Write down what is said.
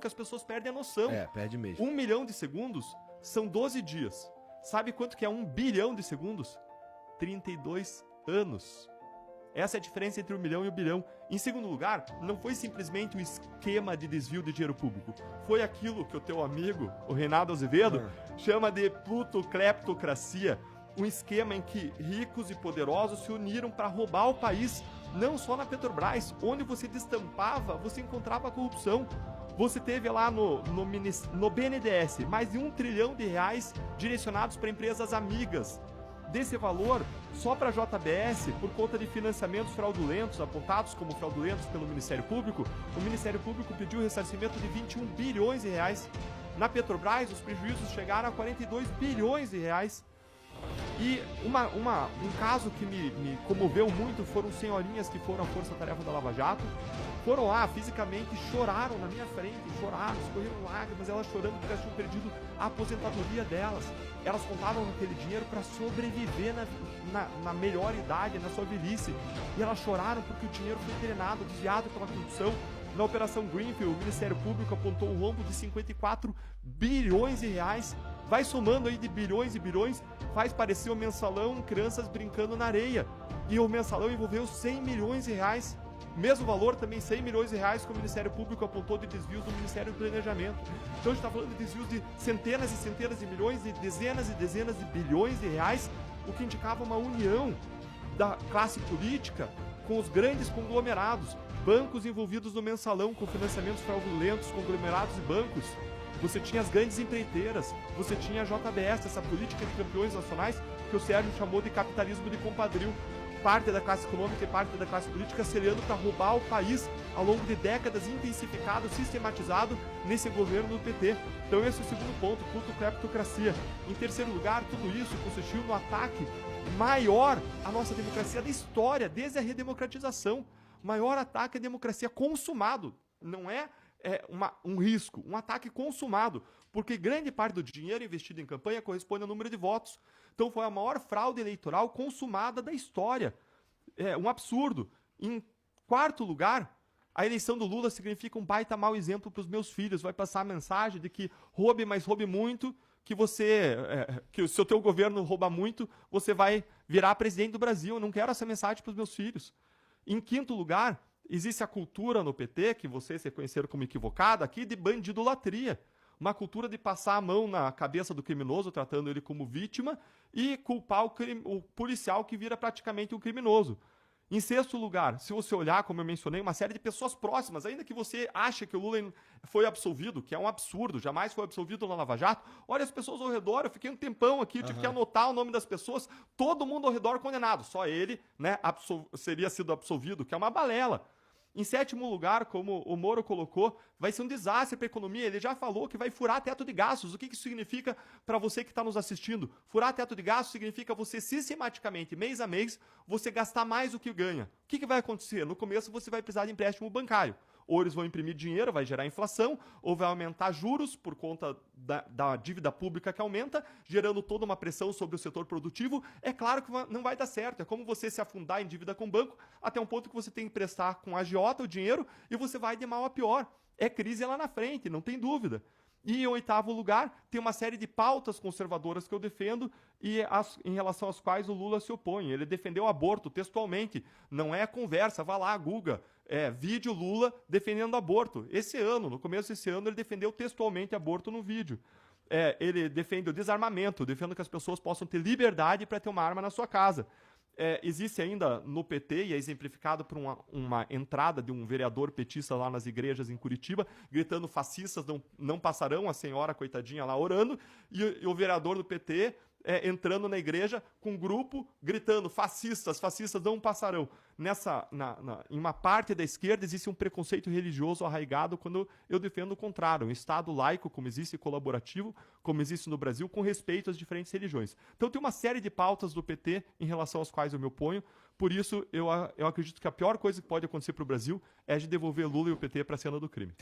que as pessoas perdem a noção. Perde mesmo. 1 milhão de segundos são 12 dias. Sabe quanto que é 1 bilhão de segundos? 32 anos. Essa é a diferença entre 1 milhão e 1 bilhão. Em segundo lugar, não foi simplesmente um esquema de desvio de dinheiro público. Foi aquilo que o teu amigo, o Reinaldo Azevedo, chama de plutocleptocracia. Um esquema em que ricos e poderosos se uniram para roubar o país, não só na Petrobras, onde você destampava, você encontrava corrupção. Você teve lá no BNDES mais de R$1 trilhão direcionados para empresas amigas. Desse valor, só para a JBS, por conta de financiamentos fraudulentos, apontados como fraudulentos pelo Ministério Público, o Ministério Público pediu ressarcimento de R$21 bilhões. Na Petrobras, os prejuízos chegaram a R$42 bilhões. E um caso que me comoveu muito foram senhorinhas que foram à Força-Tarefa da Lava Jato, foram lá, fisicamente, choraram na minha frente, choraram, escorreram lágrimas, elas chorando porque elas tinham perdido a aposentadoria delas. Elas contavam aquele dinheiro para sobreviver na melhor idade, na sua velhice. E elas choraram porque o dinheiro foi drenado, desviado pela corrupção. Na Operação Greenfield, o Ministério Público apontou um rombo de R$54 bilhões. Vai somando aí de bilhões e bilhões, faz parecer o Mensalão crianças brincando na areia. E o Mensalão envolveu R$100 milhões. Mesmo valor, também R$100 milhões que o Ministério Público apontou de desvios do Ministério do Planejamento. Então a gente está falando de desvios de centenas e centenas de milhões, de dezenas e dezenas de bilhões de reais, o que indicava uma união da classe política com os grandes conglomerados, bancos envolvidos no Mensalão com financiamentos fraudulentos, conglomerados e bancos. Você tinha as grandes empreiteiras, você tinha a JBS, essa política de campeões nacionais que o Sérgio chamou de capitalismo de compadrio. Parte da classe econômica e parte da classe política se aliando para roubar o país ao longo de décadas, intensificado, sistematizado nesse governo do PT. Então esse é o segundo ponto, plutocleptocracia. Em terceiro lugar, tudo isso consistiu no ataque maior à nossa democracia da história, desde a redemocratização. Maior ataque à democracia consumado. Não é um risco, um ataque consumado, porque grande parte do dinheiro investido em campanha corresponde ao número de votos. Então foi a maior fraude eleitoral consumada da história. É um absurdo. Em quarto lugar, a eleição do Lula significa um baita mau exemplo para os meus filhos. Vai passar a mensagem de que roube, mas roube muito, que se o teu governo rouba muito, você vai virar presidente do Brasil. Eu não quero essa mensagem para os meus filhos. Em quinto lugar, existe a cultura no PT, que vocês reconheceram como equivocada aqui, de bandidolatria. Uma cultura de passar a mão na cabeça do criminoso, tratando ele como vítima, e culpar o policial que vira praticamente um criminoso. Em sexto lugar, se você olhar, como eu mencionei, uma série de pessoas próximas, ainda que você ache que o Lula foi absolvido, que é um absurdo, jamais foi absolvido na Lava Jato, olha as pessoas ao redor, eu fiquei um tempão aqui, eu tive que anotar o nome das pessoas, todo mundo ao redor condenado, só ele, né, seria sido absolvido, que é uma balela. Em sétimo lugar, como o Moro colocou, vai ser um desastre para a economia. Ele já falou que vai furar teto de gastos. O que isso significa para você que está nos assistindo? Furar teto de gastos significa você sistematicamente, mês a mês, você gastar mais do que ganha. O que vai acontecer? No começo você vai precisar de empréstimo bancário. Ou eles vão imprimir dinheiro, vai gerar inflação, ou vai aumentar juros por conta da dívida pública que aumenta, gerando toda uma pressão sobre o setor produtivo. É claro que não vai dar certo. É como você se afundar em dívida com o banco, até um ponto que você tem que prestar com a agiota o dinheiro e você vai de mal a pior. É crise lá na frente, não tem dúvida. E em oitavo lugar, tem uma série de pautas conservadoras que eu defendo e em relação às quais o Lula se opõe. Ele defendeu o aborto textualmente, não é conversa, vá lá, Guga, vídeo Lula defendendo aborto. Esse ano, no começo desse ano, ele defendeu textualmente aborto no vídeo. Ele defende o desarmamento, defende que as pessoas possam ter liberdade para ter uma arma na sua casa. Existe ainda no PT, e é exemplificado por uma entrada de um vereador petista lá nas igrejas em Curitiba, gritando fascistas não passarão, a senhora coitadinha lá orando, e o vereador do PT entrando na igreja com um grupo gritando fascistas não passarão. Em uma parte da esquerda existe um preconceito religioso arraigado quando eu defendo o contrário, um Estado laico, como existe colaborativo, como existe no Brasil, com respeito às diferentes religiões. Então tem uma série de pautas do PT em relação às quais eu me oponho, por isso eu acredito que a pior coisa que pode acontecer para o Brasil é de devolver Lula e o PT para a cena do crime.